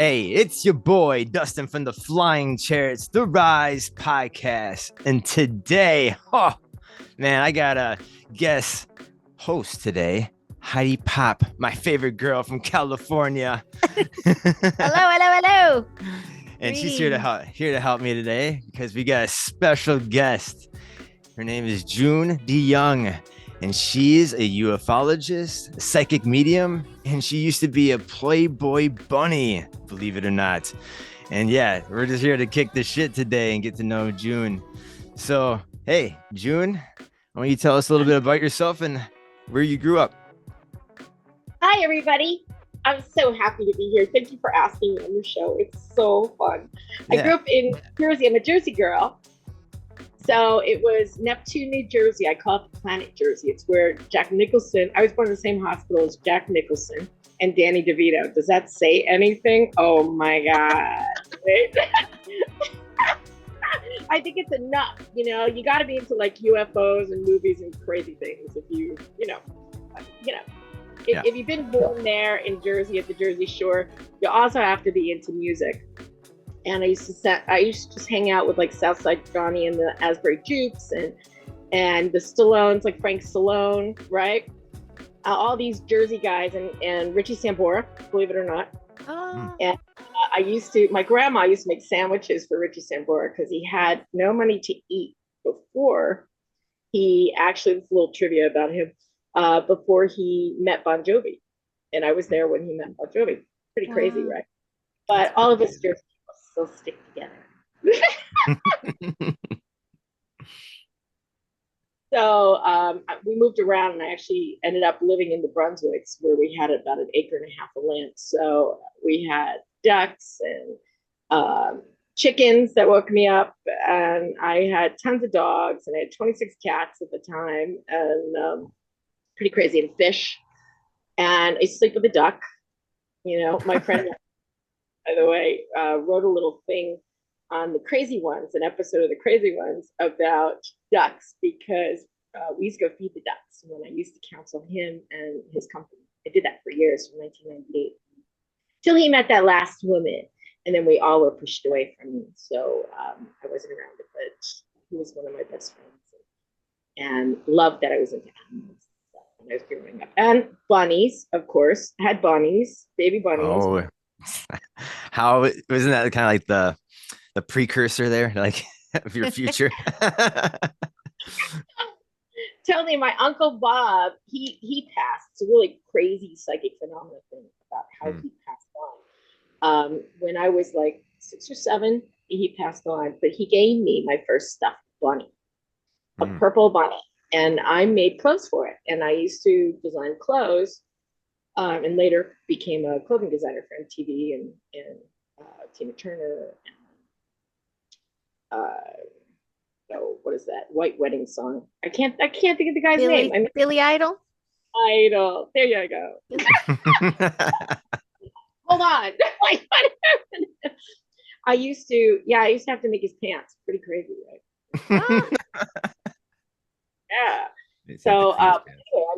Hey, it's your boy Dustin from the Flying Chair. It's the Rise Podcast. And today, oh man, I got a guest host today, Heidi Pop, my favorite girl from California. Hello. And she's here to help me today because we got a special guest. Her name is June DeYoung, and she's a ufologist, a psychic medium, and she used to be a Playboy bunny, believe it or not. And yeah, we're just here to kick the shit today and get to know June. So, hey, June, why don't you tell us a little bit about yourself and where you grew up? Hi, everybody. I'm so happy to be here. Thank you for asking me on your show. It's so fun. I grew up in Jersey. I'm a Jersey girl. So it was Neptune, New Jersey. I call it the planet Jersey. It's where Jack Nicholson, I was born in the same hospital as Jack Nicholson and Danny DeVito. Does that say anything? Oh my God. I think it's enough. You got to be into like UFOs and movies and crazy things if if you've been born there in Jersey at the Jersey Shore, you also have to be into music. And I used to just hang out with like Southside Johnny and the Asbury Jukes and the Stallones, like Frank Stallone, right? All these Jersey guys and Richie Sambora, believe it or not. And my grandma used to make sandwiches for Richie Sambora because he had no money to eat before this is a little trivia about him, before he met Bon Jovi. And I was there when he met Bon Jovi. Pretty crazy, right? But all of us Jersey people still stick together. So we moved around, and I actually ended up living in the Brunswicks, where we had about an acre and a half of land. So we had ducks and chickens that woke me up, and I had tons of dogs, and I had 26 cats at the time, and pretty crazy, and fish. And I sleep with a duck. My friend, by the way, wrote a little thing on the Crazy Ones, an episode of the Crazy Ones about ducks, because we used to go feed the ducks when I used to counsel him and his company. I did that for years, from 1998 till he met that last woman, and then we all were pushed away from him. So I wasn't around it, but he was one of my best friends, and loved that I was into animals when I was growing up. And bunnies, of course. I had bunnies, baby bunnies. Oh, how wasn't that kind of like the precursor there, like of your future? Tell me, my uncle Bob, he passed. It's a really crazy psychic phenomenon thing about how he passed on. When I was like 6 or 7, he passed on, but he gave me my first stuffed bunny, a purple bunny, and I made clothes for it. And I used to design clothes, and later became a clothing designer for MTV and Tina Turner. What is that White Wedding song? I can't think of the guy's name. Billy Idol. Idol. There you go. Hold on. I used to have to make his pants. Pretty crazy, right? Yeah. So I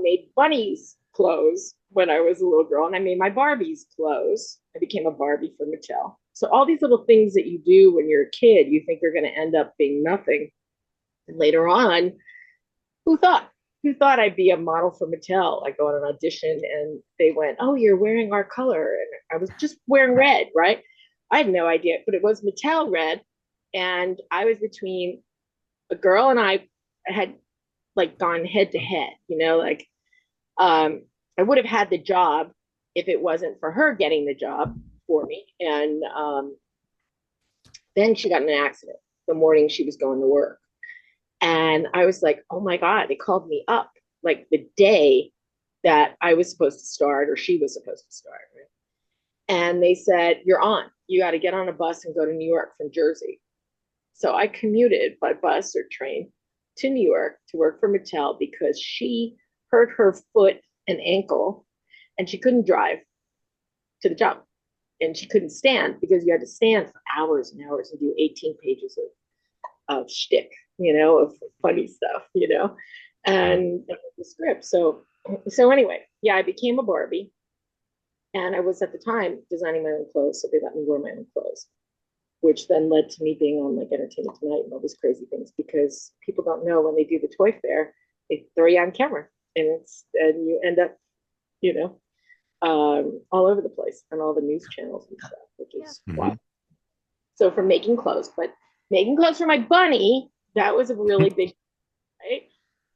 made bunnies clothes when I was a little girl, and I made my Barbies clothes. I became a Barbie for Mattel. So all these little things that you do when you're a kid, you think are going to end up being nothing. And later on, who thought? Who thought I'd be a model for Mattel? I go on an audition, and they went, "Oh, you're wearing our color," and I was just wearing red, right? I had no idea, but it was Mattel red, and I was between a girl, and I had like gone head to head, I would have had the job if it wasn't for her getting the job for me. And then she got in an accident the morning she was going to work. And I was like, oh my God, they called me up like the day that I was supposed to start, or she was supposed to start. Right? And they said, you're on. You got to get on a bus and go to New York from Jersey. So I commuted by bus or train to New York to work for Mattel because she hurt her foot and ankle, and she couldn't drive to the job. And she couldn't stand because you had to stand for hours and hours and do 18 pages of shtick, of funny stuff, and the script. So anyway, yeah, I became a Barbie. And I was at the time designing my own clothes, so they let me wear my own clothes, which then led to me being on like Entertainment Tonight and all these crazy things because people don't know when they do the toy fair, they throw you on camera and you end up, you know, all over the place on all the news channels and stuff, which is Mhm. wild. So for making clothes, but making clothes for my bunny, that was a really big, right?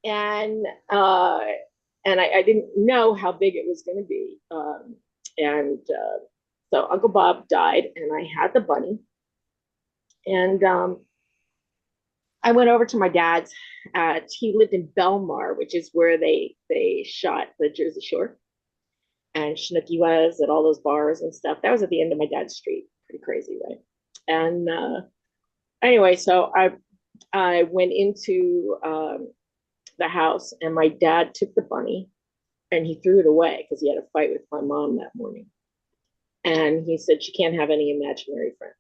And I didn't know how big it was going to be. And So Uncle Bob died, and I had the bunny, and I went over to my dad's. He lived in Belmar, which is where they shot the Jersey Shore, and Snooki was at all those bars and stuff. That was at the end of my dad's street. Pretty crazy, right? And anyway, so I went into the house, and my dad took the bunny and he threw it away because he had a fight with my mom that morning. And he said she can't have any imaginary friends.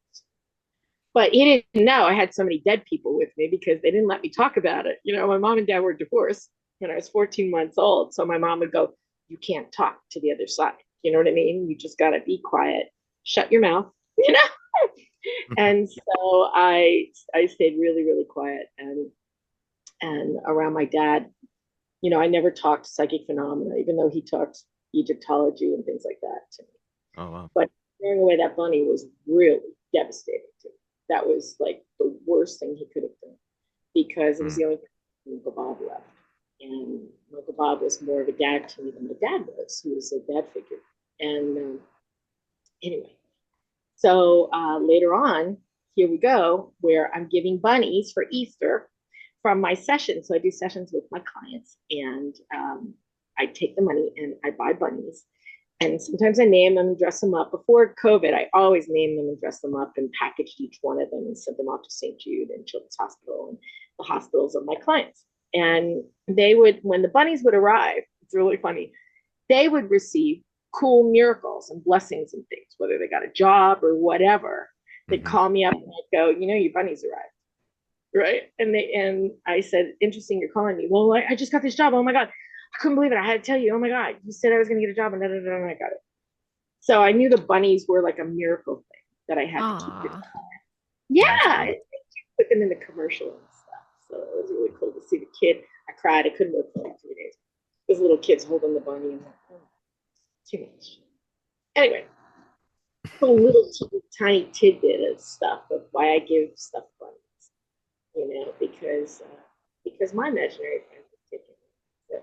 But he didn't know I had so many dead people with me because they didn't let me talk about it. You know, my mom and dad were divorced when I was 14 months old. So my mom would go, "You can't talk to the other side." You know what I mean? You just got to be quiet, shut your mouth, you know? And so I stayed really, really quiet and around my dad. You know, I never talked psychic phenomena, even though he talked Egyptology and things like that to me. Oh wow. But throwing away that bunny was really devastating to me. That was like the worst thing he could have done because it was Mm. the only thing Uncle Bob left. And Uncle Bob was more of a dad to me than my dad was. He was a dad figure. And anyway, so later on, here we go, where I'm giving bunnies for Easter from my sessions. So I do sessions with my clients, and I take the money and I buy bunnies. And sometimes I name them and dress them up. Before COVID, I always named them and dressed them up and packaged each one of them and sent them off to St. Jude and Children's Hospital and the hospitals of my clients. And they would, when the bunnies would arrive, it's really funny, they would receive cool miracles and blessings and things, whether they got a job or whatever. They'd Mm-hmm. call me up and I'd go, you know, your bunnies arrived, right? And I said, interesting, you're calling me. Well, I just got this job. Oh my god, I couldn't believe it. I had to tell you. Oh my god, you said I was going to get a job, and da, da, da, and I got it. So I knew the bunnies were like a miracle thing that I had to keep. It. Aw. Yeah, That's cool. I put them in the commercial and stuff. So it was really cool to see the kid. I cried. I couldn't work for like 3 days. Those little kids holding the bunny and like, oh, too much. Anyway, a little tiny tidbit of stuff of why I give stuff bunnies. You know, because my imaginary friends are taken. So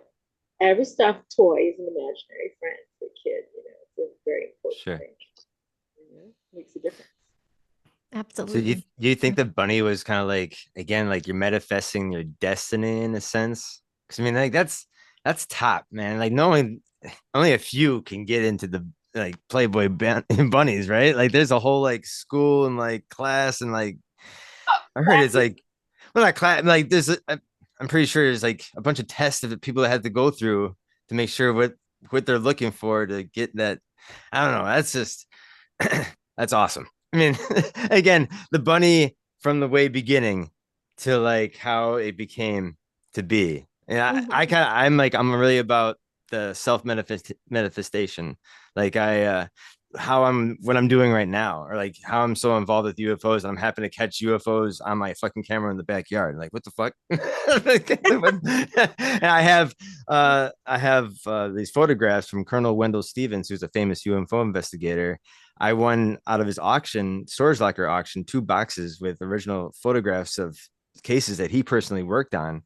every stuffed toy is an imaginary friend for a kid. You know, it's a very important Sure. thing. You know, makes a difference. So Absolutely. do you think the bunny was kind of like, again, like you're manifesting your destiny in a sense? Because I mean, like that's top, man. Like no one, only a few can get into the like Playboy bunnies, right? Like there's a whole like school and like class and like I heard it's Classes. like, well, not class, like I'm pretty sure there's like a bunch of tests that people had to go through to make sure what they're looking for to get that. I don't know. That's just that's awesome. I mean, again, the bunny from the way beginning to like how it became to be. And I Mm-hmm. kind of I'm really about the self manifestation. Like how I'm what I'm doing right now, or like how I'm so involved with UFOs. I'm happy to catch UFOs on my fucking camera in the backyard. Like, what the fuck? And I have these photographs from Colonel Wendell Stevens, who's a famous UFO investigator. I won out of his auction, storage locker auction, 2 boxes with original photographs of cases that he personally worked on,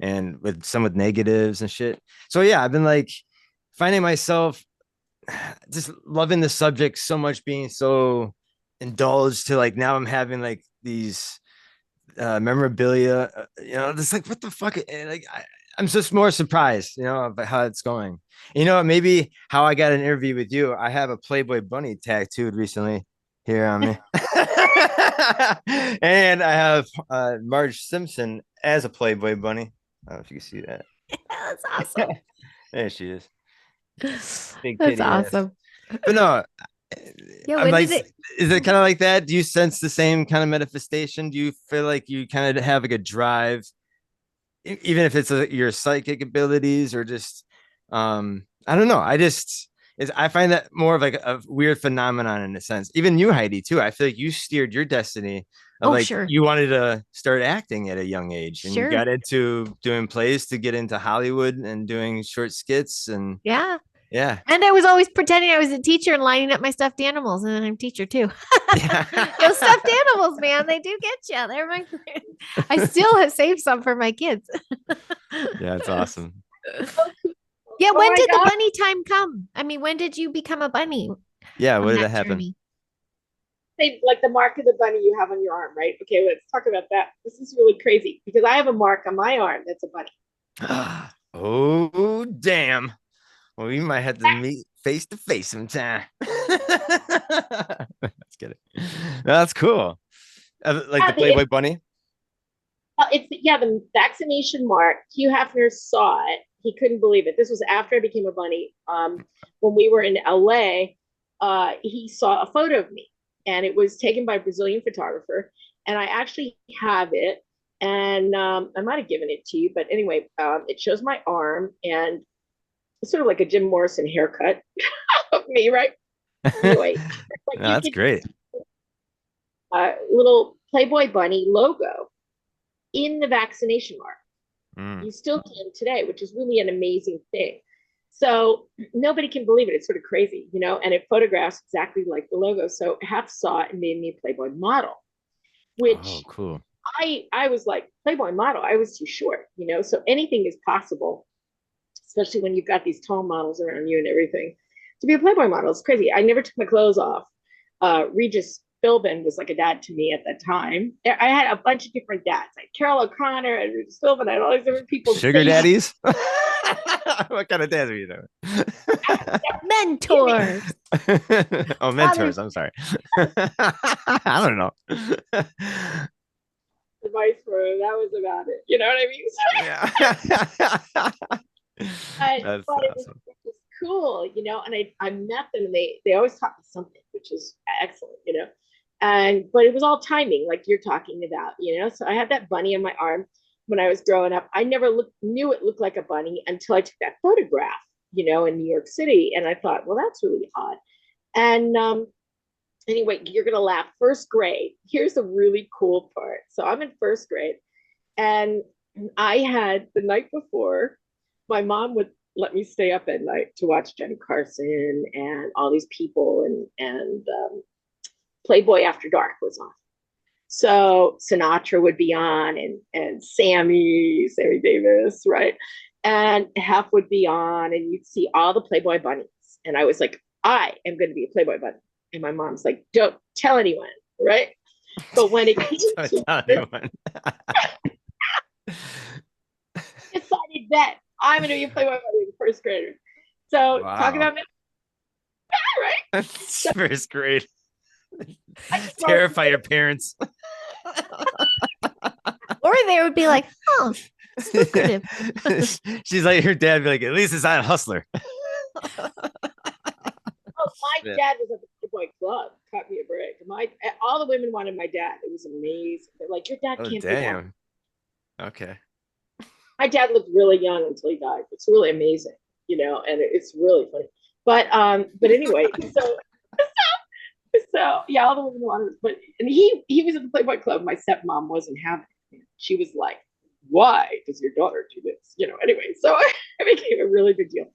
and with some with negatives and shit. So yeah, I've been like finding myself just loving the subject so much, being so indulged to like now I'm having like these memorabilia, just like what the fuck, like I'm just more surprised, about how it's going. Maybe how I got an interview with you. I have a Playboy bunny tattooed recently here on me. And I have Marge Simpson as a Playboy bunny. I don't know if you can see that. That's awesome. There she is, big That's titty ass. awesome. But no, Yeah, I'm when like, did it? is it kind of like that? Do you sense the same kind of manifestation? Do you feel like you kind of have like a drive, even if it's your psychic abilities or just, I don't know. I just, is I find that more of like a weird phenomenon in a sense. Even you, Heidi, too. I feel like you steered your destiny of Oh, like sure. you wanted to start acting at a young age and you Sure. got into doing plays to get into Hollywood and doing short skits and Yeah. yeah. And I was always pretending I was a teacher and lining up my stuffed animals, and I'm a teacher too. Those stuffed animals, man, they do get you. They're my. I still have saved some for my kids. Yeah, it's awesome. Yeah, Oh when my did the God. bunny time come? I mean, when did you become a bunny Yeah, what on did that that happen? journey? Say, like the mark of the bunny you have on your arm, right? Okay, let's talk about that. This is really crazy because I have a mark on my arm that's a bunny. Oh, damn. Well, we might have to meet face to face sometime. Let's get it. That's cool. Like the The Playboy Bunny. it's yeah, the vaccination mark. Hugh Hefner saw it. He couldn't believe it. This was after I became a bunny. When we were in LA, he saw a photo of me, and it was taken by a Brazilian photographer. And I actually have it, and I might have given it to you, but anyway, it shows my arm and it's sort of like a Jim Morrison haircut of me, right? Anyway, like No, you that's could great. little Playboy bunny logo in the vaccination mark. Mm. You still can today, which is really an amazing thing. So nobody can believe it. It's sort of crazy, you know, and it photographs exactly like the logo. So Hef saw it and made me a Playboy model, Oh, which cool. I was like, Playboy model, I was too short, you know, so anything is possible, especially when you've got these tall models around you and everything. To be a Playboy model is crazy. I never took my clothes off. Regis Philbin was like a dad to me at that time. I had a bunch of different dads, like Carol O'Connor and Regis Philbin. I had all these different people. Sugar daddies? What kind of dads are you doing? Mentors. Oh, mentors. I'm sorry. I don't know. Advice for that was about it. You know what I mean? Yeah. That's But awesome. it was cool, you know. And I met them, and they always taught me something, which is excellent, you know. And but it was all timing, like you're talking about, you know. So I had that bunny on my arm when I was growing up. I never knew it looked like a bunny until I took that photograph, you know, in New York City, and I thought, well, that's really odd. And anyway, you're gonna laugh. First grade. Here's the really cool part. So I'm in first grade, and I had the night before, my mom would let me stay up at night to watch Johnny Carson and all these people, and Playboy After Dark was on. So Sinatra would be on, and Sammy Davis, right? And Hef would be on, and you'd see all the Playboy bunnies. And I was like, I am going to be a Playboy bunny. And my mom's like, don't tell anyone, right? But when it came to Anyone. decided that I'm going to be a Playboy bunny in first grader. So talk Wow. about me, right? So First grade. I just Terrify your parents. Or they would be like, oh, it's lucrative. She's like, her dad would be like, at least it's not a hustler. Oh, my Yeah. dad was at the Playboy Club. Cut me a break. All the women wanted my dad. It was amazing. They're like, your dad Oh, can't be that. damn. Okay. My dad looked really young until he died. It's really amazing, you know, and it's really funny. But anyway, so yeah, all the women wanted, but and he was at the Playboy Club. My stepmom wasn't having it. She was like, "Why does your daughter do this?" You know. Anyway, so it became a really big deal.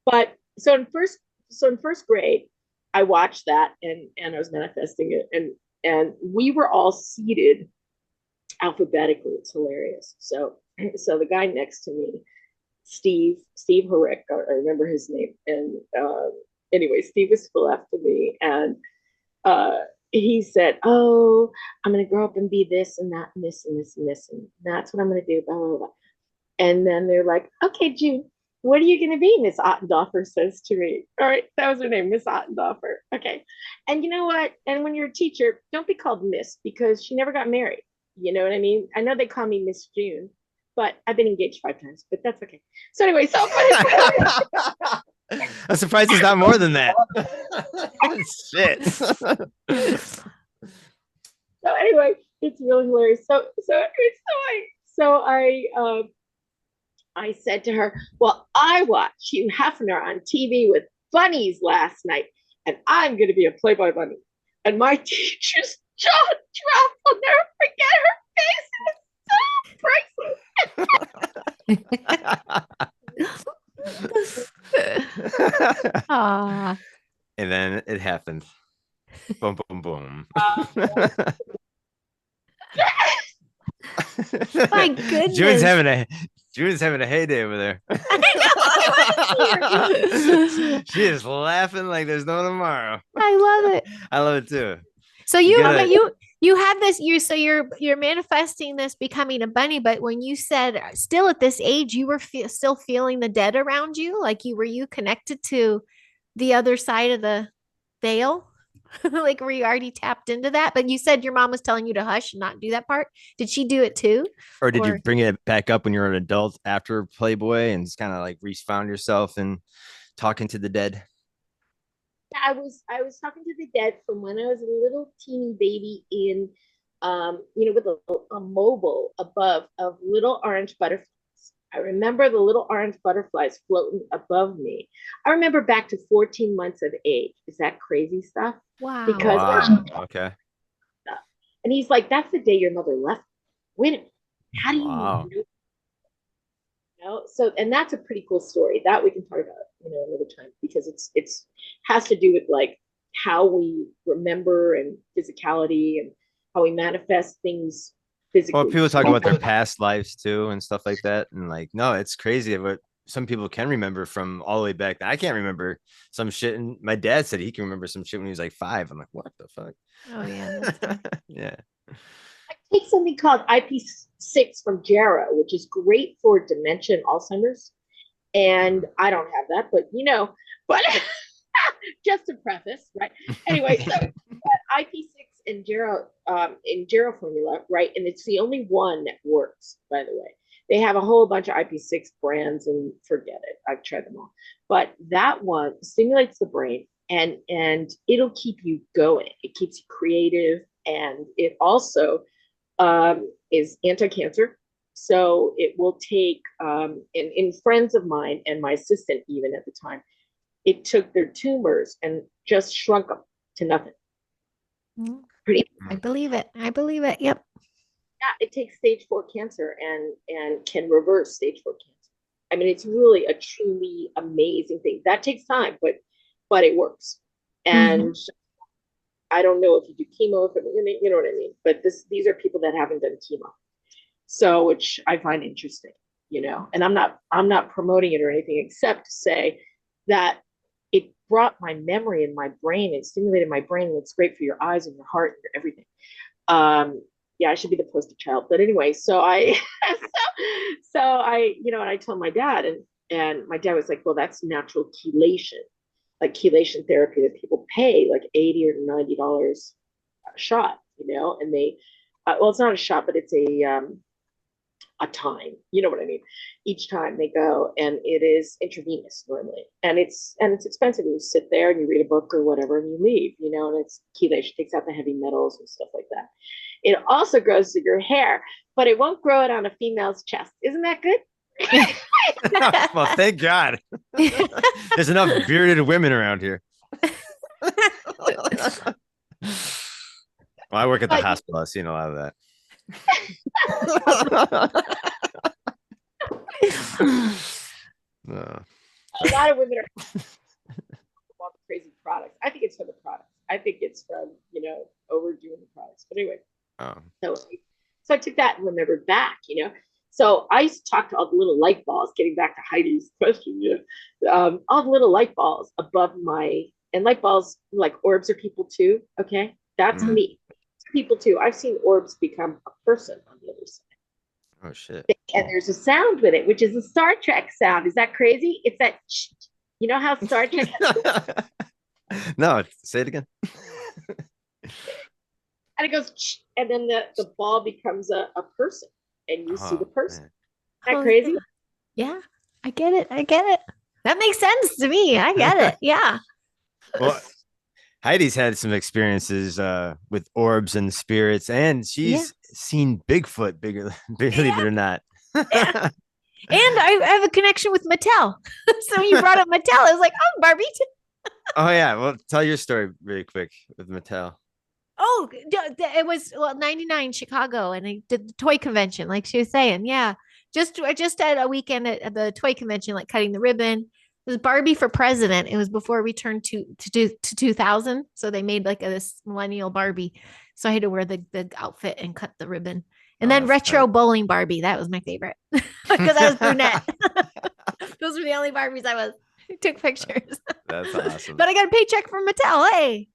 But so in first grade, I watched that and I was manifesting it, and we were all seated alphabetically. It's hilarious. So the guy next to me, Steve Herrick, I remember his name, and anyway, Steve was to the left of me, and uh, he said, "Oh, I'm going to grow up and be this and that and this and this and this, and that's what I'm going to do." Blah, blah, blah. And then they're like, "Okay, June, what are you going to be?" Miss Ottendorfer says to me. All right, that was her name, Miss Ottendorfer. Okay. And you know what? And when you're a teacher, don't be called Miss because she never got married. You know what I mean? I know they call me Miss June, but I've been engaged 5 times, but that's okay. So anyway, so I'm surprised it's not more than that. Shit. so anyway, it's really hilarious. So I said to her, "Well, I watch Hugh Hefner on TV with bunnies last night, and I'm going to be a Playboy bunny. And my teacher's jaw dropped. I'll never forget her face. It's so priceless. Aw. And then it happened. Boom, boom, boom. My goodness. June's having a heyday over there. I know. She is laughing like there's no tomorrow. I love it. I love it too. So you have this, you're manifesting this becoming a bunny, but when you said still at this age, you were still feeling the dead around you, like were you connected to the other side of the veil? Like were you already tapped into that? But you said your mom was telling you to hush and not do that part. Did she do it too? Or did you bring it back up when you were an adult after Playboy and just kind of like found yourself and talking to the dead? I was talking to the dead from when I was a little teeny baby in, with a mobile above of little orange butterflies. I remember the little orange butterflies floating above me. I remember back to 14 months of age. Is that crazy stuff? Wow. Because okay. And he's like, that's the day your mother left. Wait a minute. How do you know? So, and that's a pretty cool story that we can talk about, another time, because it's has to do with like how we remember and physicality and how we manifest things physically. Well, people talk about their past lives too and stuff like that. And like, no, it's crazy what some people can remember from all the way back. I can't remember some shit. And my dad said he can remember some shit when he was like 5. I'm like, what the fuck? Oh yeah. Yeah. I take something called IP6 from Jarrah, which is great for dementia and Alzheimer's. And I don't have that, but just to preface, right? Anyway, so IP6 and Jarrah formula, right? And it's the only one that works, by the way. They have a whole bunch of IP6 brands and forget it. I've tried them all. But that one stimulates the brain and it'll keep you going. It keeps you creative. And it also is anti-cancer. So it will take, in friends of mine and my assistant even at the time, it took their tumors and just shrunk them to nothing. I believe it. Yep. Yeah, it takes stage 4 cancer and can reverse stage 4 cancer. I mean, it's really a truly amazing thing. That takes time, but it works. And I don't know if you do chemo, you know what I mean? But these are people that haven't done chemo. So, which I find interesting, and I'm not promoting it or anything except to say that it brought my memory in my brain. It stimulated my brain. And it's great for your eyes and your heart and your everything. Yeah, I should be the poster child. But anyway, so I, and I told my dad and my dad was like, well, that's natural chelation, like chelation therapy that people pay like $80 or $90 a shot, and they, well, it's not a shot, but it's a time, you know what I mean? Each time they go, and it is intravenous normally, and it's expensive. You sit there and you read a book or whatever, and you leave, and it's chelation, takes out the heavy metals and stuff like that. It also grows through your hair, but it won't grow it on a female's chest. Isn't that good? Well, thank God. There's enough bearded women around here. Well, I work at the hospital. I've seen a lot of that. No. A lot of women are all the crazy products. I think it's from the products. I think it's from overdoing the products. But anyway, so I took that and remembered back. So I used to talk to all the little light balls. Getting back to Heidi's question, all the little light balls above and light balls like orbs are people too. Okay, that's me. People too. I've seen orbs become a person on the other side. Oh shit! And there's a sound with it, which is a Star Trek sound. Is that crazy? It's that. You know how Star Trek. No, say it again. And it goes, and then the ball becomes a person, and you see the person. Man. Isn't that crazy? Yeah, I get it. That makes sense to me. I get it. Yeah. Well, Heidi's had some experiences with orbs and spirits, and she's seen Bigfoot, believe it or not. Yeah. And I have a connection with Mattel. So you brought up Mattel. I was like, oh, Barbie. Oh yeah. Well, tell your story really quick with Mattel. Oh, it was well 99 Chicago, and I did the toy convention, like she was saying. Yeah. Just at a weekend at the toy convention, like cutting the ribbon. It was Barbie for president. It was before we turned to 2000. So they made like this millennial Barbie. So I had to wear the outfit and cut the ribbon. And Oh, then that's retro tight. bowling Barbie. That was my favorite because I was brunette. Those were the only Barbies I took pictures. That's But awesome. I got a paycheck from Mattel. Hey,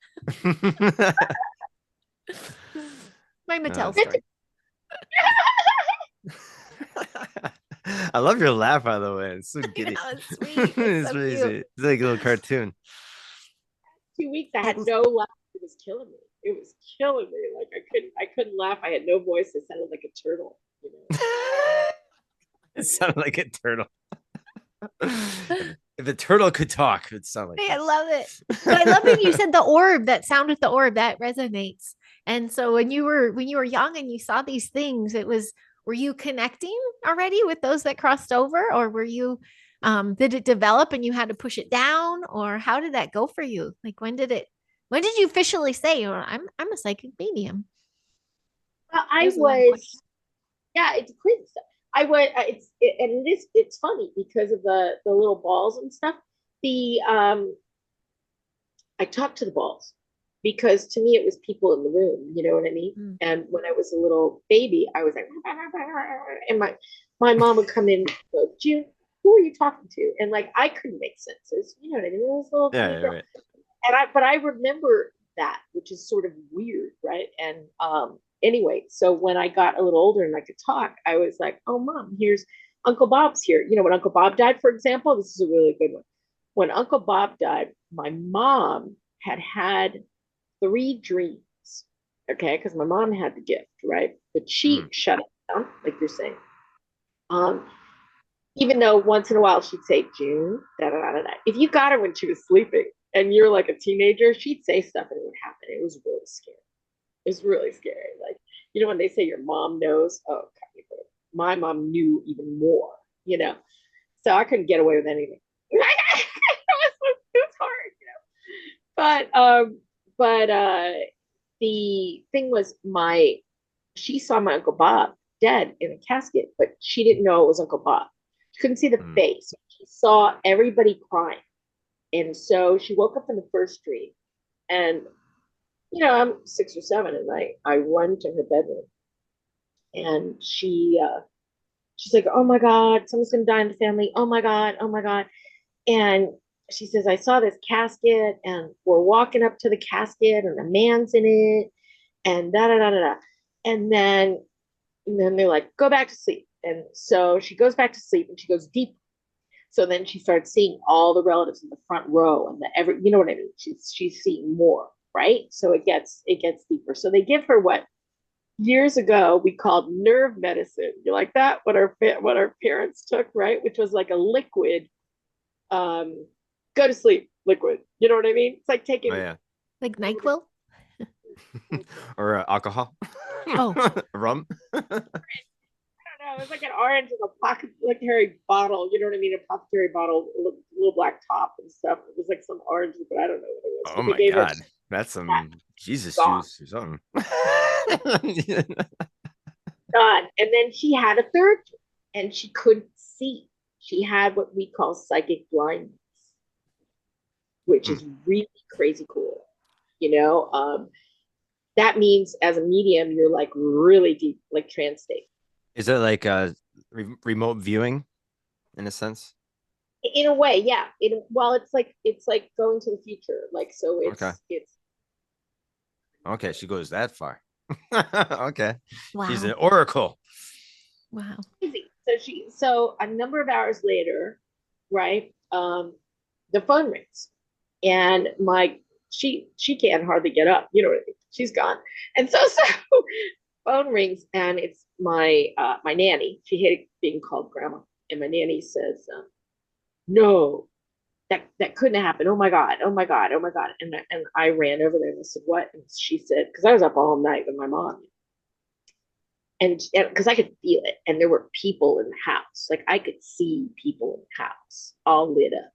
my Mattel That's story. I love your laugh, by the way. It's so I giddy. know, it's sweet. It's It's so really cute. sweet. It's like a little cartoon. 2 weeks I had no laugh. It was killing me. It was killing me. Like I couldn't laugh. I had no voice. I sounded like a turtle, you know. It sounded like a turtle. If a turtle could talk, it would sound like Hey, I this. love it. But I love when you said the orb, that sound with the orb, that resonates. And so when you were young and you saw these things, were you connecting already with those that crossed over, or were you did it develop and you had to push it down, or how did that go for you? Like when did you officially say, oh, I'm a psychic medium? Well, I There's a lot of questions. was, yeah, it's crazy stuff. And it's funny because of the little balls and stuff. The I talked to the balls because to me it was people in the room, you know what I mean? Mm. And when I was a little baby, I was like, and my mom would come in and go, June, who are you talking to? And like I couldn't make sense. You know what I mean? It was a little Yeah, tiny yeah, girl. right. But I remember that, which is sort of weird, right? And anyway, so when I got a little older and I could talk, I was like, oh mom, here's Uncle Bob's here. You know, when Uncle Bob died, for example, this is a really good one. When Uncle Bob died, my mom had three dreams. Okay, because my mom had the gift, right? But she Mm. shut it down, like you're saying. Um, even though once in a while she'd say June, da da da da. If you got her when she was sleeping and you're like a teenager, she'd say stuff and it would happen. It was really scary. It was really scary. Like, you know, when they say your mom knows, oh, my mom knew even more, you know. So I couldn't get away with anything. It was hard, but the thing was she saw my Uncle Bob dead in a casket, but she didn't know it was Uncle Bob. She couldn't see the Mm. face. She saw everybody crying. And so she woke up in the first dream. And, you know, I'm 6 or 7 and I run to her bedroom and she's like, oh my God, someone's gonna die in the family. Oh my God, oh my God. And she says, I saw this casket and we're walking up to the casket and a man's in it and da da da da da. And then they're like, go back to sleep. And so she goes back to sleep and she goes deep. So then she starts seeing all the relatives in the front row and you know what I mean? She's seeing more, right? So it gets deeper. So they give her what years ago we called nerve medicine. You like that? What our parents took, right? Which was like a liquid, um, go to sleep liquid. You know what I mean? It's like Oh taking yeah. Like NyQuil? Or alcohol. Oh, Rum. don't know. It was like an orange with a apothecary bottle. You know what I mean? A apothecary bottle, a little black top and stuff. It was like some orange, but I don't know what it was. Oh But they my gave her God. That's that some Jesus gone, juice or something. gone. And then she had a third, and she couldn't see. She had what we call psychic blindness, which Hmm. is really crazy cool. You know, that means as a medium, you're like really deep, like trance state. Is it like remote viewing in a sense? In a way, yeah. Well, it's like going to the future. Like so, Okay. it's Okay. She goes that far. Okay. She's an wow. oracle. Wow. crazy. So a number of hours later, right? The phone rings, and she can't hardly get up. You know, she's gone, and so phone rings, and it's my nanny. She hated being called grandma, and my nanny says, "No, that couldn't happen. Oh my god, oh my god, oh my god." And I ran over there and I said, "What?" And she said, because I was up all night with my mom, and because I could feel it, and there were people in the house. Like I could see people in the house, all lit up.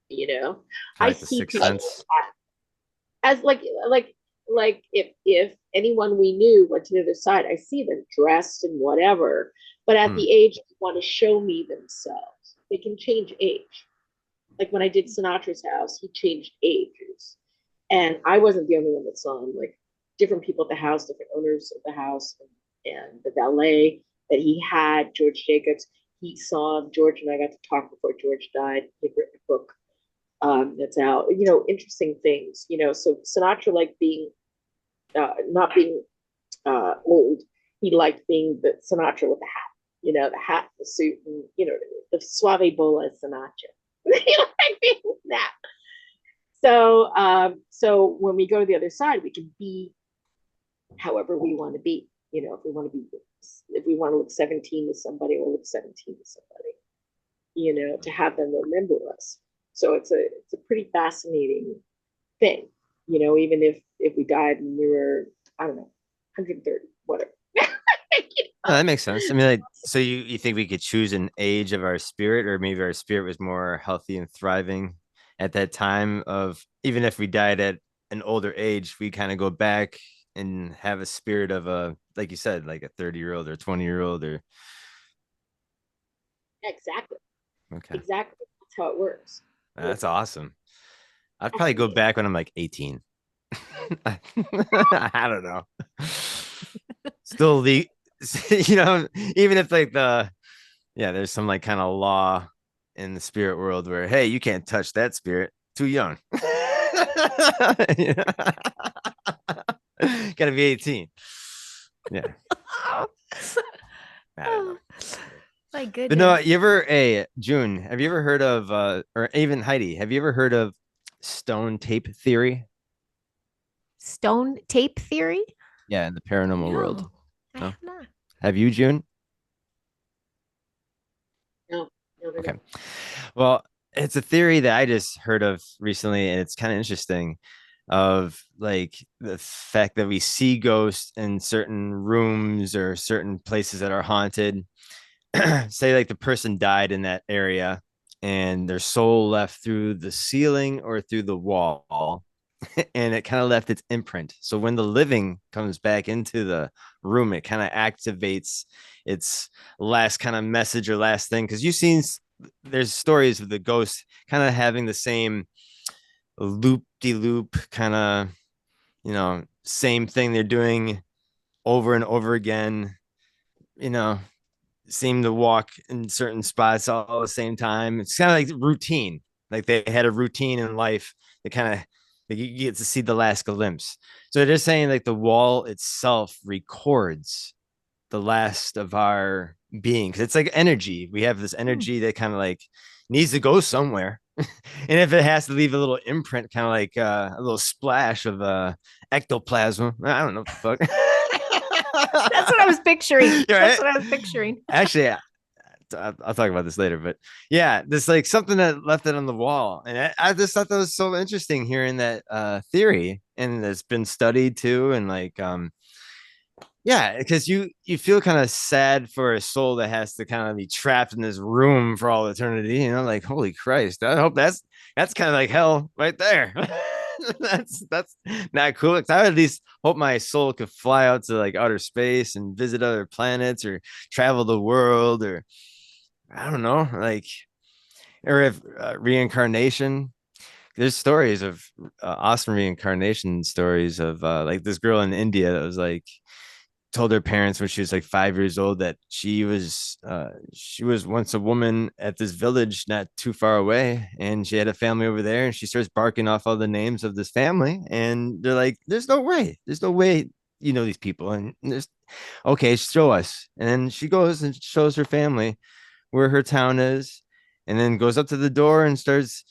you know. Kind I of like the see sixth people sense. as like if anyone we knew went to the other side, I see them dressed and whatever, but at Hmm. the age they want to show me themselves. They can change age. Like when I did Sinatra's house, he changed ages. And I wasn't the only one that saw him. Like different people at the house, different owners of the house, and the valet that he had, George Jacobs, he saw him. George and I got to talk before George died. He'd written a book that's out. Interesting things. So Sinatra liked being not being old. He liked being the Sinatra with the hat. The hat, the suit, and the suave bola Sinatra. Like being that. So when we go to the other side, we can be however we want to be. If we want to look 17 to somebody, we'll look 17 to somebody. To have them remember us. So it's a pretty fascinating thing. Even if we died and we were, I don't know, 130, whatever. Oh, that makes sense. I mean, like, so you think we could choose an age of our spirit, or maybe our spirit was more healthy and thriving at that time of even if we died at an older age, we kind of go back and have a spirit of a, like you said, like a 30-year-old or 20-year-old or Exactly. okay. Exactly. That's how it works. That's awesome. I'd probably go Fascinating. back when I'm like 18. I don't know. Still the even if like there's some like kind of law in the spirit world where hey, you can't touch that spirit. Too young. Gotta be 18. Yeah. I don't know. Oh, my But no, goodness. you ever hey June, have you ever heard of or even Heidi, have you ever heard of stone tape theory? Stone tape theory? Yeah, in the paranormal world. No, I No? have not. Have you, June? No, no, no, Okay. no. Well, it's a theory that I just heard of recently, and it's kind of interesting of like the fact that we see ghosts in certain rooms or certain places that are haunted. Say like the person died in that area and their soul left through the ceiling or through the wall and it kind of left its imprint. So when the living comes back into the room, it kind of activates its last kind of message or last thing. Because you've seen there's stories of the ghost kind of having the same loop de loop kind of, same thing they're doing over and over again, you know, seem to walk in certain spots all at the same time. It's kind of like routine. Like they had a routine in life that kind of like you get to see the last glimpse. So they're saying like the wall itself records the last of our being because it's like energy. We have this Hmm. energy that kind of like needs to go somewhere. And if it has to leave a little imprint, kind of like a little splash of ectoplasm, I don't know what the That's what I fuck. was picturing. You're That's right. what I was picturing. Actually, I'll talk about this later, but yeah, this like something that left it on the wall, and I just thought that was so interesting hearing that theory, and it's been studied too, and like yeah, because you feel kind of sad for a soul that has to kind of be trapped in this room for all eternity, like holy Christ, I hope that's kind of like hell right there. That's not cool. 'Cause I would at least hope my soul could fly out to like outer space and visit other planets or travel the world or I don't know, like, or if reincarnation. There's stories of awesome reincarnation stories of like this girl in India that was like told her parents when she was like 5 years old that she was once a woman at this village not too far away, and she had a family over there, and she starts barking off all the names of this family, and they're like, there's no way these people, and there's okay, show us, and then she goes and shows her family where her town is, and then goes up to the door and starts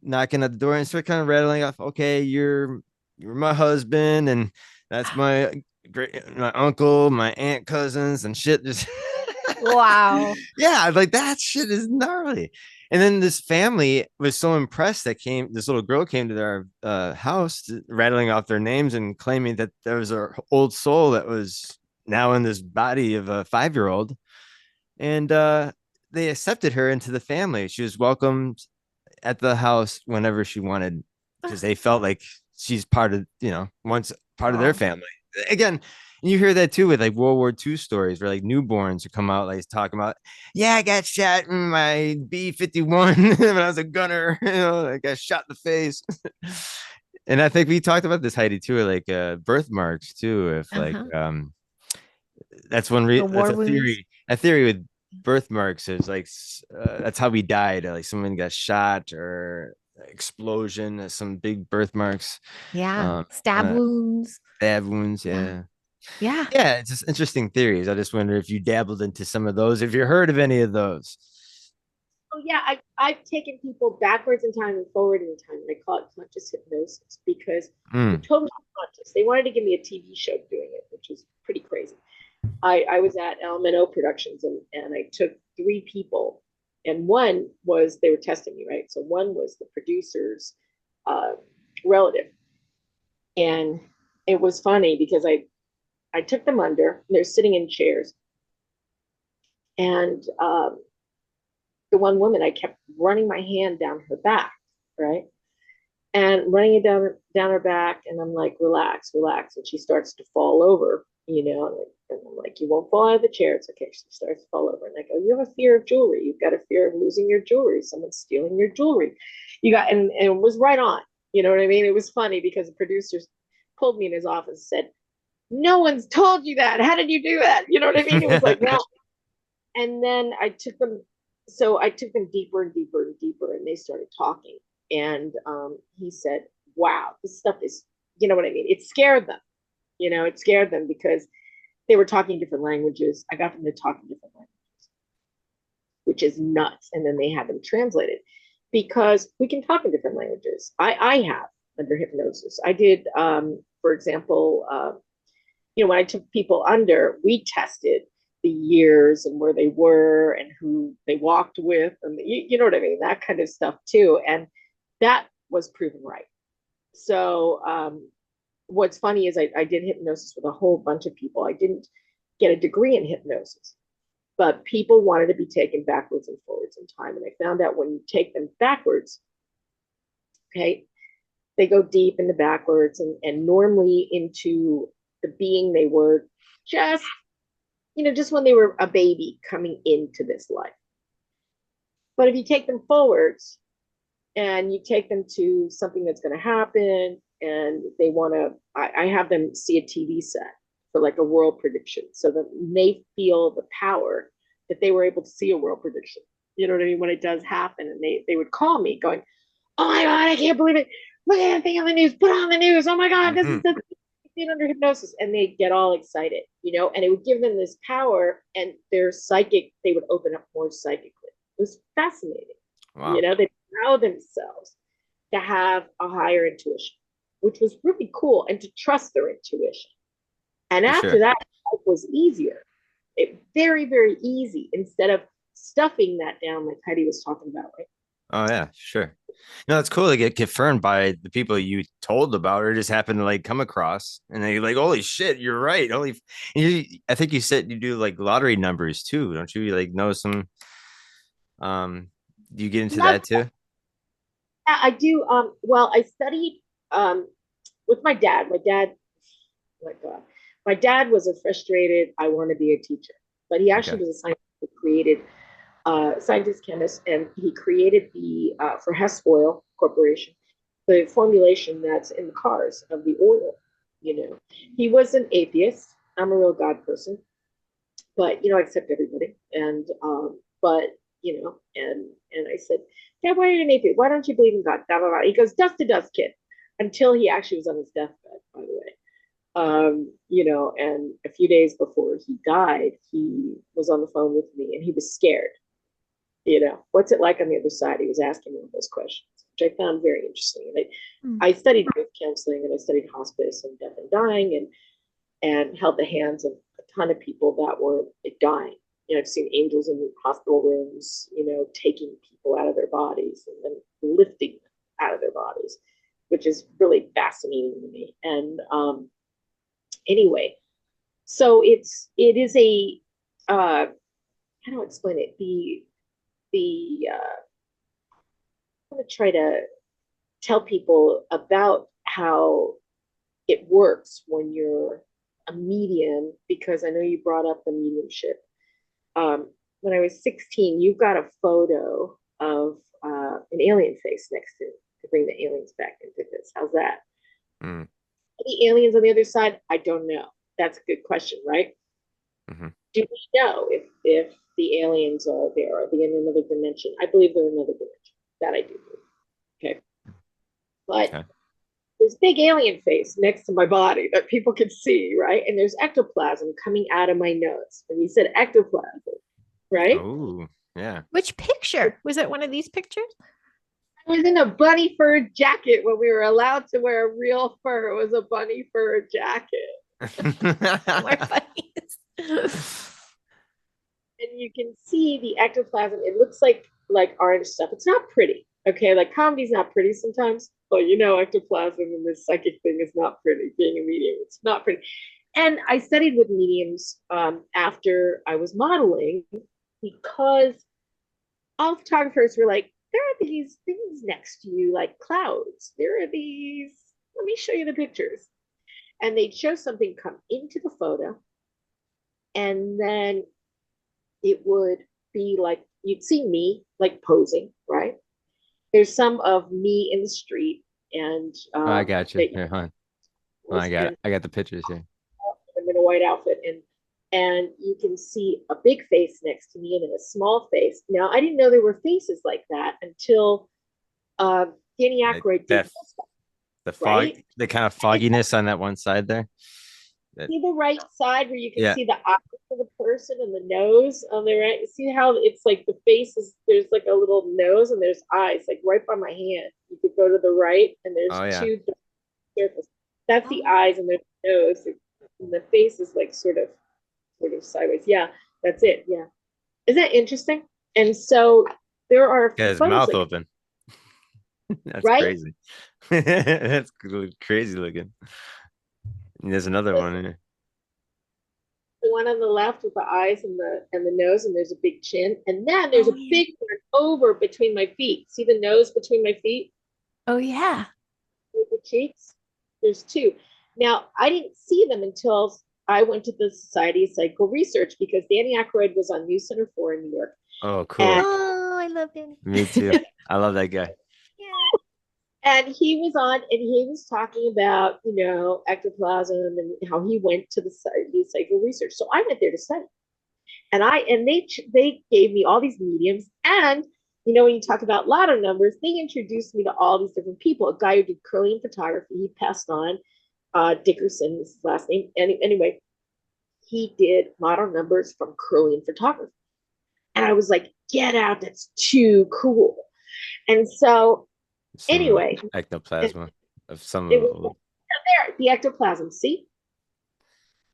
knocking at the door and start kind of rattling off, okay, you're my husband, and that's my uncle, my aunt, cousins, and shit. Just Wow. yeah, like that shit is gnarly. And then this family was so impressed that this little girl came to their house, rattling off their names and claiming that there was an old soul that was now in this body of a 5-year-old, and they accepted her into the family. She was welcomed at the house whenever she wanted because they felt like she's part of, once part of their Oh, family. Again, you hear that too with like World War II stories where like newborns who come out like talking about, yeah, I got shot in my B-51 when I was a gunner, I got shot in the face. And I think we talked about this, Heidi, too, like birthmarks too. If like uh-huh. The that's war wounds. a theory with birthmarks is like that's how we died. Like someone got shot or explosion, some big birthmarks, Yeah. Stab uh, wounds. stab wounds. Yeah. Yeah, Yeah. yeah. It's just interesting theories. I just wonder if you dabbled into some of those. If you heard of any of those. Oh yeah, I've taken people backwards in time and forward in time, and I call it conscious hypnosis because I'm Mm, totally conscious. They wanted to give me a TV show doing it, which was pretty crazy. I was at LMNO Productions, and I took three people, and one was they were testing me, right? So one was the producer's uh, relative, and it was funny because I took them under, and they're sitting in chairs, and the one woman I kept running my hand down her back, right? And running it down her back, and I'm like, relax, relax, and she starts to fall over, and I'm like, you won't fall out of the chair, it's okay. She starts to fall over, and I go, you have a fear of jewelry, you've got a fear of losing your jewelry, someone's stealing your jewelry, and it was right on, you know what I mean? It was funny because the producers pulled me in his office and said, no one's told you that, how did you do that, you know what I mean? It was like, wow. And then I took them deeper and deeper and deeper, and they started talking. And he said, wow, this stuff is, you know what I mean? It scared them, it scared them because they were talking different languages. I got them to talk in different languages, which is nuts. And then they had them translated because we can talk in different languages. I have under hypnosis. I did, for example, when I took people under, we tested the years and where they were and who they walked with, and you know what I mean, that kind of stuff too. And that was proven right. So what's funny is I did hypnosis with a whole bunch of people. I didn't get a degree in hypnosis, but people wanted to be taken backwards and forwards in time. And I found out when you take them backwards, okay, they go deep into backwards and normally into the being they were just just when they were a baby coming into this life. But if you take them forwards and you take them to something that's going to happen and they want to, I have them see a TV set for like a world prediction so that they feel the power that they were able to see a world prediction. You know what I mean? When it does happen, and they would call me going, oh my God, I can't believe it. Look at that thing on the news. Put on the news. Oh my God, this is mhm. the under hypnosis, and they get all excited, and it would give them this power, and their psychic, they would open up more psychically. It was fascinating. Wow, They allow themselves to have a higher intuition, which was really cool, and to trust their intuition. And for after sure. that, life was easier. It very, very easy instead of stuffing that down like Heidi was talking about, right? Oh yeah, sure. No, it's cool to get confirmed by the people you told about or just happen to like come across and they like, holy shit, you're right. I think you said you do like lottery numbers too, don't you? Like know some do you get into Not that too? I do. Well, I studied with my dad. Like, my dad was a frustrated, I want to be a teacher, but he Okay. actually was a scientist who created, scientist chemist, and he created the, for Hess Oil Corporation, the formulation that's in the cars of the oil. He was an atheist. I'm a real God person, but I accept everybody. And but and I said, Dad, why are you an atheist? Why don't you believe in God? Blah, blah, blah. He goes, dust to dust, kid. Until he actually was on his deathbed, by the way. And a few days before he died, he was on the phone with me and he was scared. What's it like on the other side? He was asking me all those questions, which I found very interesting. And Mm. I studied grief counseling, and I studied hospice and death and dying, and held the hands of a ton of people that were dying. I've seen angels in hospital rooms, taking people out of their bodies and then lifting them out of their bodies, which is really fascinating to me. And anyway, so it is a how do I explain it? The want to try to tell people about how it works when you're a medium, because I know you brought up the mediumship. When I was 16, you got a photo of an alien face next to bring the aliens back into this. How's that? Mm. The aliens on the other side? I don't know. That's a good question, right? Mm-hmm. Do we know if the aliens are there? Are they in another dimension? I believe they're in another dimension. That I do believe. Okay. But Okay. this big alien face next to my body that people can see, right? And there's ectoplasm coming out of my nose. And you said ectoplasm, right? Oh, yeah. Which picture? Was it one of these pictures? I was in a bunny fur jacket when we were allowed to wear real fur. It was a bunny fur jacket. More funny. And you can see the ectoplasm. It looks like orange stuff. It's not pretty. Okay, like comedy's not pretty sometimes. Well, you know, ectoplasm and this psychic thing is not pretty. Being a medium, it's not pretty. And I studied with mediums after I was modeling, because all photographers were like, there are these things next to you, like clouds. There are these. Let me show you the pictures. And they'd show something come into the photo, and then it would be like you'd see me like posing, right? There's some of me in the street, and Oh, I got you. Here, hon. Oh, I got it. I got the pictures here. I'm in a white outfit, and you can see a big face next to me and then a small face. Now, I didn't know there were faces like that until Danny Aykroyd did this, The fog, right? the kind of fogginess on that one side there. See the right side where you can Yeah. see the eyes of the person and the nose on the right. See how it's like the face is, there's like a little nose and there's eyes like right by my hand. You could go to the right and there's Oh, yeah. two surfaces. That's the eyes, and there's the nose, and the face is like sort of sideways. Yeah, that's it. Yeah, isn't that interesting? And so there are a Got few his photos mouth like, open. That's right? crazy. That's crazy looking. And there's another one here. The one on the left with the eyes and the nose, and there's a big chin, and then there's a big one over between my feet. See the nose between my feet? Oh yeah. With the cheeks. There's two. Now I didn't see them until I went to the Society of Psychical Research, because Danny Aykroyd was on News Center 4 in New York. Oh, cool. And Oh, I love Danny. Me too. I love that guy. Yeah. and he was on, and he was talking about, you know, ectoplasm and how he went to the Society of Psychical Research. So I went there to study, and they gave me all these mediums. And you know, when you talk about lotto numbers, they introduced me to all these different people. A guy who did Curlian photography, he passed on. Dickerson is his last name. Anyway, he did model numbers from Curlian photography, and I was like, "Get out! That's too cool." And so, Some anyway, ectoplasm of some it of was there, the ectoplasm. See,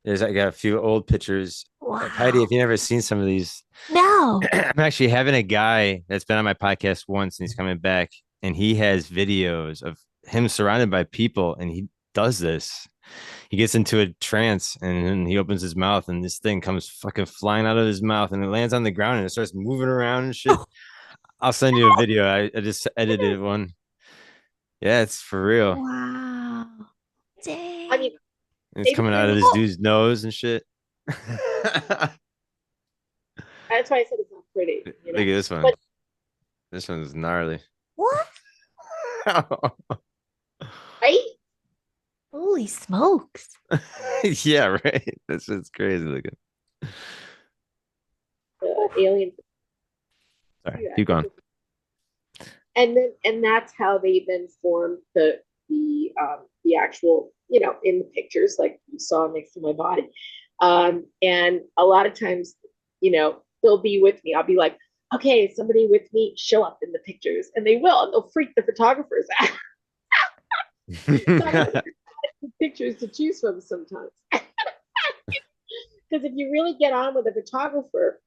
there's I got a few old pictures. Wow. Heidi, if you never seen some of these, No. I'm actually having a guy that's been on my podcast once and he's coming back, and he has videos of him surrounded by people, and he does this. He gets into a trance and then he opens his mouth and this thing comes fucking flying out of his mouth and it lands on the ground and it starts moving around and shit. I'll send you a video. I just edited one. Yeah, it's for real. Wow. Dang. I mean, It's coming out of this dude's nose and shit. that's why I said it's not pretty. You know? Look at this one. But, this one's gnarly. What? right? Holy smokes. Yeah, right. That's just crazy looking. The alien. Sorry, keep going. And that's how they then formed the actual, you know, in the pictures like you saw next to my body. And a lot of times, you know, they'll be with me. I'll be like, okay, somebody with me, show up in the pictures, and they will, and they'll freak the photographers out. Pictures to choose from sometimes. Because if you really get on with a photographer,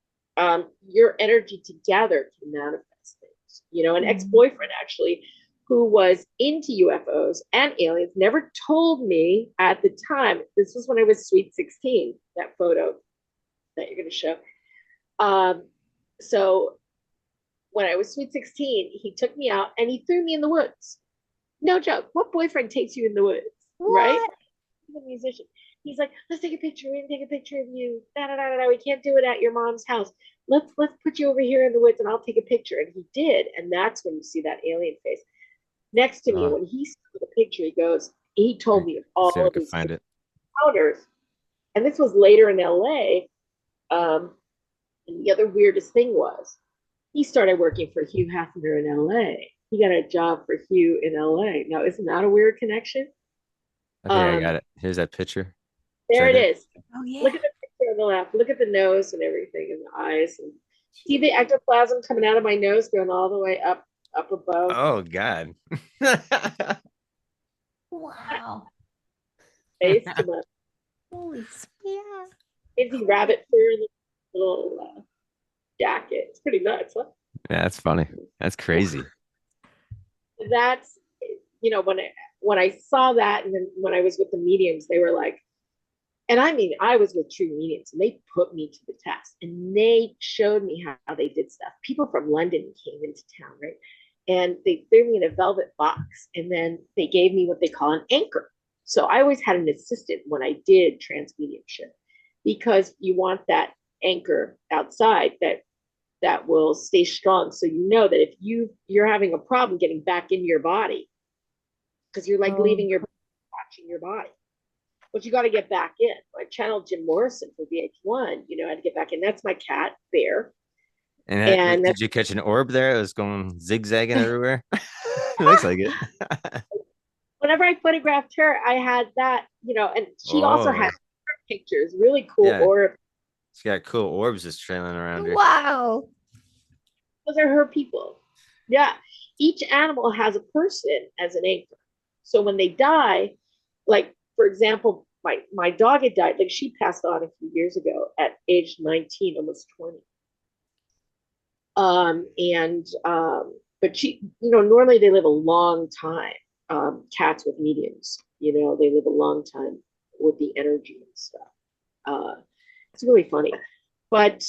your energy together can manifest things. You know, an ex-boyfriend actually, who was into UFOs and aliens, never told me at the time. This was when I was sweet 16, that photo that you're going to show. So when I was sweet 16, he took me out and he threw me in the woods. No joke. What boyfriend takes you in the woods? Right? What? He's a musician. He's like, let's take a picture. We're gonna take a picture of you. Da, da, da, da, da. We can't do it at your mom's house. Let's put you over here in the woods and I'll take a picture. And he did. And that's when you see that alien face. Next to me, when he saw the picture, he told me of all See if I of can his find it. encounters. And this was later in LA. And the other weirdest thing was he started working for Hugh Hefner in LA. He got a job for Hugh in LA. Now, isn't that a weird connection? I think I got it. Here's that picture. There it is. Oh yeah. Look at the picture on the left. Look at the nose and everything and the eyes. And see the ectoplasm coming out of my nose going all the way up above. Oh God. Wow. Face to my Holy yeah. crazy rabbit fur little jacket. It's pretty nuts, huh? Yeah, that's funny. That's crazy. That's when I saw that, and then when I was with the mediums, they were like, and I mean, I was with true mediums, and they put me to the test, and they showed me how they did stuff. People from London came into town, right? And they threw me in a velvet box, and then they gave me what they call an anchor. So I always had an assistant when I did trance mediumship, because you want that anchor outside that will stay strong. So you know that if you're having a problem getting back into your body, because you're like leaving your watching your body, but you got to get back in. I channeled Jim Morrison for VH1. I had to get back in. That's my cat, Bear. And did you catch an orb there? It was going zigzagging everywhere. It looks like it. Whenever I photographed her, I had that, and she also had pictures, really cool orb. She's got cool orbs just trailing around her. Wow. Those are her people. Yeah. Each animal has a person as an anchor. So when they die, like, for example, my dog had died. Like, she passed on a few years ago at age 19, almost 20. But she, normally they live a long time. Cats with mediums, they live a long time with the energy and stuff. It's really funny. But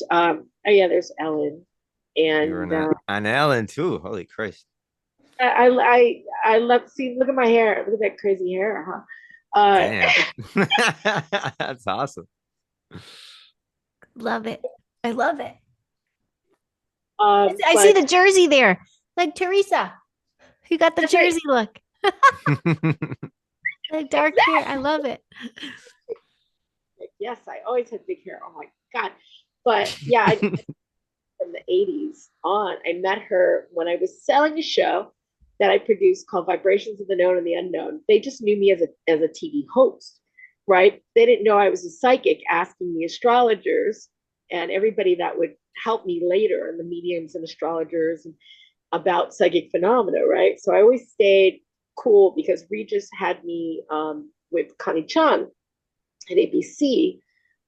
there's Ellen. And you were on Ellen too. Holy Christ. I love look at my hair. Look at that crazy hair, huh? Damn. That's awesome. Love it. I love it. I see the jersey there. Like Teresa. You got the jersey look. Like dark hair. I love it. Yes, I always had big hair. Oh my God. But yeah, from the 80s on, I met her when I was selling a show that I produced called Vibrations of the Known and the Unknown. They just knew me as a TV host, right? They didn't know I was a psychic asking the astrologers and everybody that would help me later, and the mediums and astrologers, and about psychic phenomena, right? So I always stayed cool because Regis had me with Connie Chung at ABC,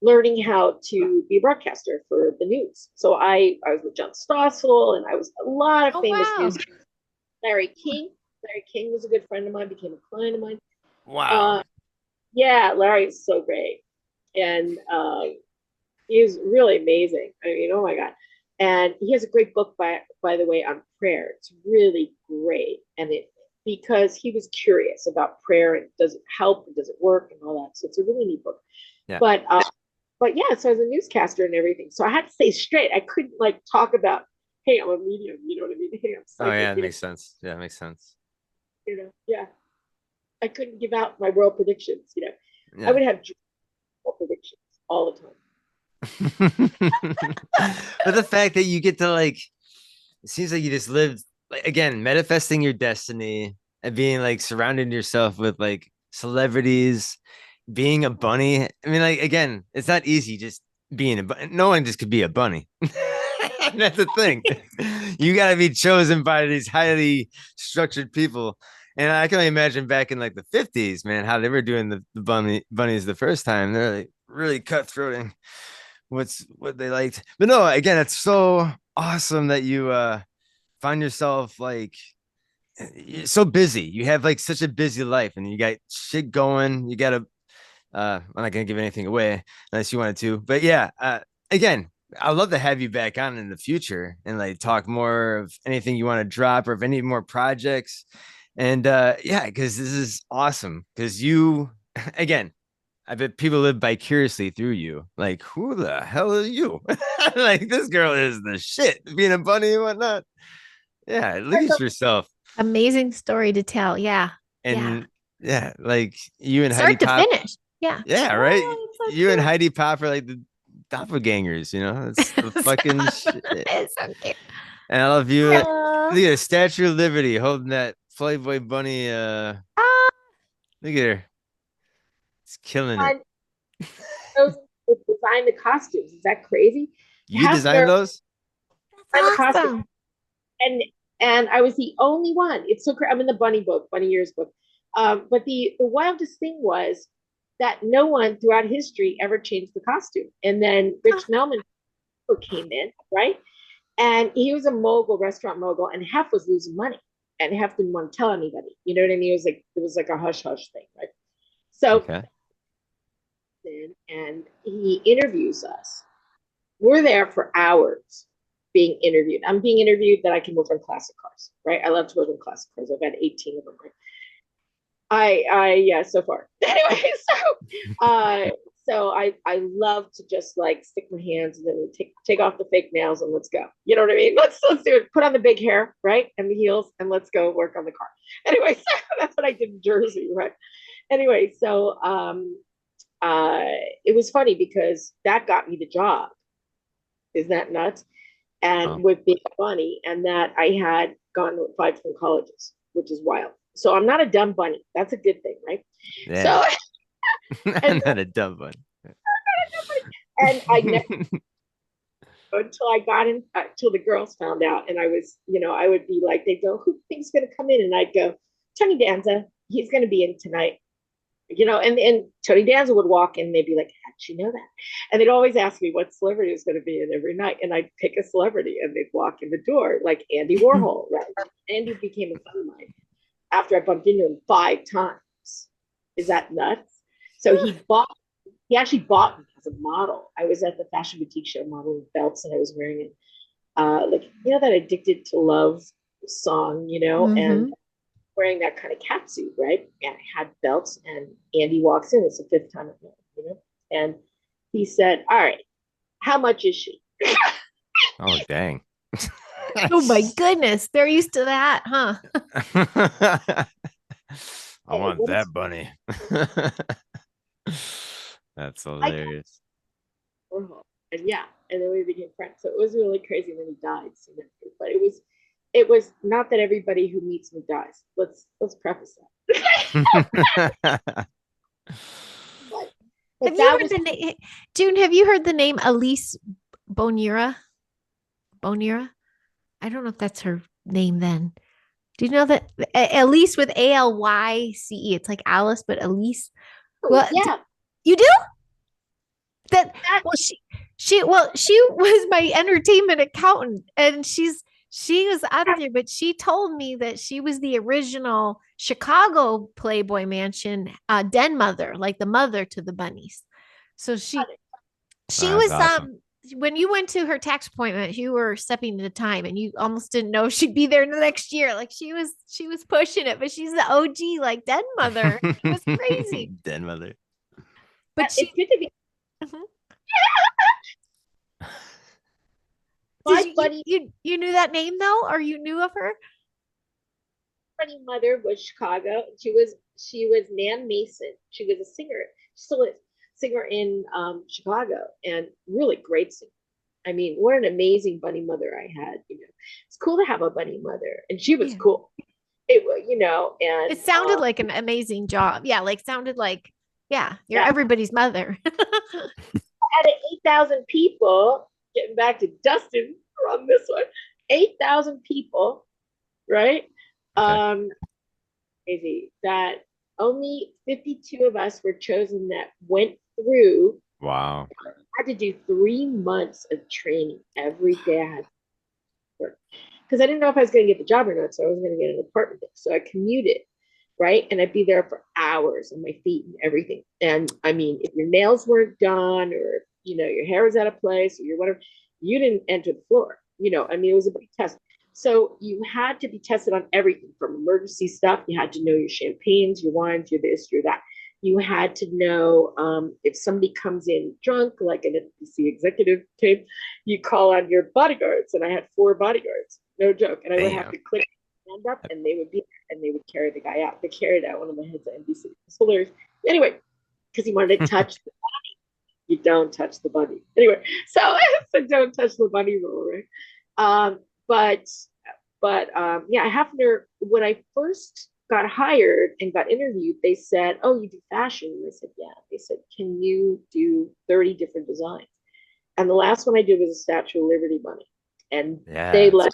learning how to be a broadcaster for the news. So I was with John Stossel, and I was a lot of famous news. Larry King was a good friend of mine, became a client of mine. Wow. Yeah, Larry is so great. And he's really amazing. I mean, oh my God. And he has a great book, by the way, on prayer. It's really great. And because he was curious about prayer and does it help and does it work and all that. So it's a really neat book. Yeah. But yeah, so I was a newscaster and everything. So I had to stay straight. I couldn't talk about, hey, I'm a medium, you know what I mean? Hey, I'm psychic, it makes sense. Yeah, it makes sense. Yeah. I couldn't give out my world predictions, Yeah. I would have world predictions all the time. But the fact that you get to it seems like you just lived again, manifesting your destiny and being surrounding yourself with celebrities, being a bunny. I mean, again, it's not easy just being a bunny. No one just could be a bunny. That's the thing. You got to be chosen by these highly structured people. And I can only imagine back in the 50s, man, how they were doing the bunnies the first time. They're really cutthroating what they liked. But no, again, it's so awesome that you find yourself you're so busy. You have such a busy life, and you got shit going. You gotta I'm not gonna give anything away unless you wanted to. But yeah, again, I'd love to have you back on in the future and like talk more of anything you want to drop or if any more projects. And yeah, because this is awesome. Because you, again, I bet people live vicariously through you. Like, who the hell are you? Like, this girl is the shit, being a bunny and whatnot. Yeah, look at yourself. Amazing story to tell. Yeah. Yeah. And yeah, like you and Heidi Start to Pop. finish. Yeah. Yeah, right. Oh, it's so You and cute. Heidi Pop are like the doppelgangers, you know? It's the fucking shit. It's so cute. And I love you. Oh, Look at the Statue of Liberty holding that Playboy bunny. ah, Look at her. It's killing it. Those who design the costumes. Is that crazy? You Half designed their those? design the that's costume, awesome. and I was the only one. It's so crazy. I'm in the bunny book, Bunny Years book. But the wildest thing was that no one throughout history ever changed the costume. And then Rich Melman came in, right? And he was a mogul, restaurant mogul, and Hef was losing money, and Hef didn't want to tell anybody. You know what I mean? It was like a hush hush thing, right? So, Okay. and he interviews us. We're there for hours being interviewed. I'm being interviewed that I can work on classic cars, right? I love to work on classic cars. I've had 18 of them, right? Yeah, so far. Anyway, so I love to just like stick my hands and then take off the fake nails and let's go. You know what I mean? Let's do it. Put on the big hair, right, and the heels, and let's go work on the car. Anyway, so that's what I did in Jersey, right? Anyway, so it was funny because that got me the job. Is that nuts? Oh. And with being funny, and that I had gone to 5 different colleges, which is wild. So I'm not a dumb bunny. That's a good thing, right? Yeah. So and, Not a dumb one. and I never until I got in until the girls found out, and I was, I would be like, they go, who thinks going to come in? And I'd go, Tony Danza, he's going to be in tonight. And Tony Danza would walk in and they'd be like, how'd you know that? And they'd always ask me what celebrity was going to be in every night. And I'd pick a celebrity and they'd walk in the door, like Andy Warhol, right? Andy became a friend of mine after I bumped into him 5 times. Is that nuts? So he actually bought me as a model. I was at the fashion boutique show modeling belts and I was wearing it. Like, that Addicted to Love song, and wearing that kind of cat suit, right? And I had belts, and Andy walks in. It's the 5th time I've met him, and he said, "All right, how much is she?" Oh, dang. Oh my goodness. They're used to that, huh? I want that bunny. That's hilarious. And yeah, and then we became friends. So it was really crazy. And then he died. But it was not that everybody who meets me dies. Let's preface that. Have you heard the name, June? Have you heard the name Elise Bonira? Bonira? I don't know if that's her name then. Do you know that Elise with AlYce? It's like Alice, but Elise. Well, yeah. You do? She was my entertainment accountant, and she was out of here, but she told me that she was the original Chicago Playboy Mansion den mother, like the mother to the bunnies. So she was awesome. When you went to her tax appointment, you were stepping at a time, and you almost didn't know she'd be there the next year. Like she was pushing it, but she's the OG like den mother. It was crazy. Den mother. But it's good to be. You knew that name though, or you knew of her? Funny mother was Chicago. She was Nan Mason. She was a singer. She still is singer in Chicago, and really great singer. I mean, what an amazing bunny mother I had. It's cool to have a bunny mother, and she was cool. It and it sounded like an amazing job. Yeah, like sounded like you're everybody's mother. Out of 8,000 people, getting back to Dustin on this one, 8,000 people, right? Okay. Crazy that only 52 of us were chosen that went through. Wow. I had to do 3 months of training every day. I had to work because I didn't know if I was going to get the job or not, so I was going to get an apartment there. So I commuted, right? And I'd be there for hours on my feet and everything. And I mean, if your nails weren't done or, your hair was out of place or your whatever, you didn't enter the floor. I mean, it was a big test. So you had to be tested on everything from emergency stuff. You had to know your champagnes, your wines, your this, your that. You had to know if somebody comes in drunk, like an NBC executive tape, you call on your bodyguards. And I had 4 bodyguards, no joke. And I would have to click stand up, and they would be and they would carry the guy out. They carried out one of the heads of NBC. It was hilarious. Anyway, because he wanted to touch the body. You don't touch the body. Anyway, so don't touch the body roll, right? But yeah, Hafner, when I first got hired and got interviewed, they said, "Oh, you do fashion?" And I said, "Yeah." They said, "Can you do 30 different designs?" And the last one I did was a Statue of Liberty bunny, and they let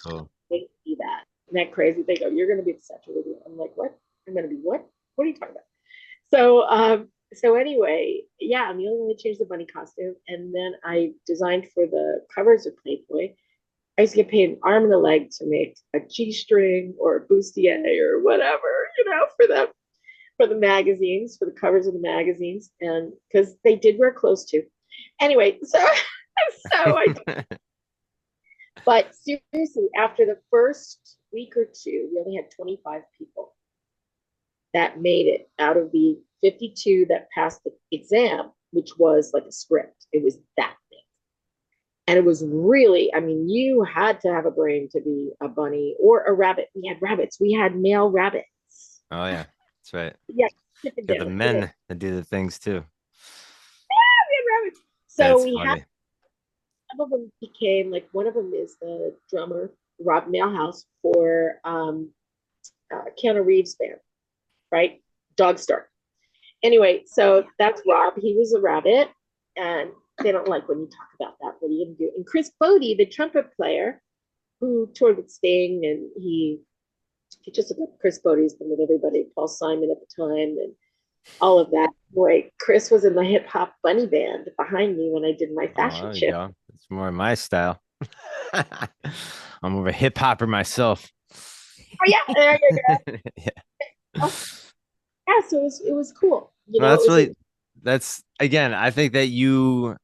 me see that. Isn't that crazy? They go, "You're going to be the Statue of Liberty." I'm like, "What? I'm going to be what? What are you talking about?" So anyway, yeah, I'm the only one that changed the bunny costume, and then I designed for the covers of Playboy. I used to get paid an arm and a leg to make a G-string or a bustier or whatever, for the magazines, for the covers of the magazines, and because they did wear clothes too. Anyway, so but seriously, after the first week or two, we only had 25 people that made it out of the 52 that passed the exam, which was like a script. It was that big. And it was really, I mean, you had to have a brain to be a bunny or a rabbit. We had rabbits. We had male rabbits. Oh, yeah. That's right. Yeah. The men that do the things too. Yeah, we had rabbits. So That's we funny. had, some of them became, like, one of them is the drummer, Rob Nailhouse, for Keanu Reeves' band, right? Dog Star. Anyway, so that's Rob. He was a rabbit, and they don't like when you talk about that. What are you going to do? And Chris Bodie, the trumpet player, who toured with Sting, and he just Chris Bodie's been with everybody, Paul Simon at the time, and all of that. Boy, Chris was in the hip hop bunny band behind me when I did my fashion show. It's more my style. I'm more of a hip hopper myself. Oh yeah, there you go. Yeah. Yeah, so it was cool. That's again, I think that you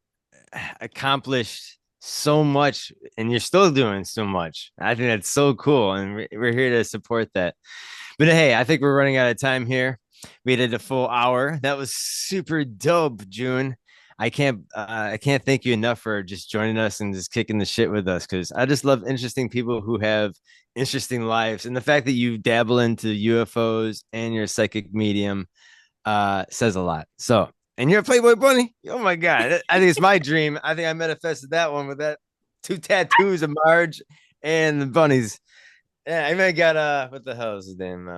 accomplished so much and you're still doing so much. I think that's so cool, and we're here to support that. But hey, I think we're running out of time here. We did a full hour. That was super dope, June. I can't thank you enough for just joining us and just kicking the shit with us, because I just love interesting people who have interesting lives, and the fact that you dabble into UFOs and you're a psychic medium says a lot. So, and you're a Playboy bunny. Oh my god, I think it's my dream. I think I manifested that one with that 2 tattoos of Marge and the bunnies. Yeah, I even got what the hell is his name?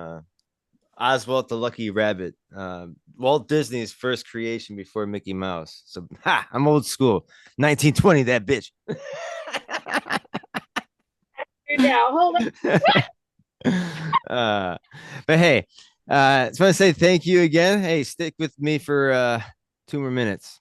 Oswald the Lucky Rabbit. Walt Disney's first creation before Mickey Mouse. So I'm old school. 1920, that bitch. Now hold on. But hey, I just want to say thank you again. Hey, stick with me for 2 more minutes.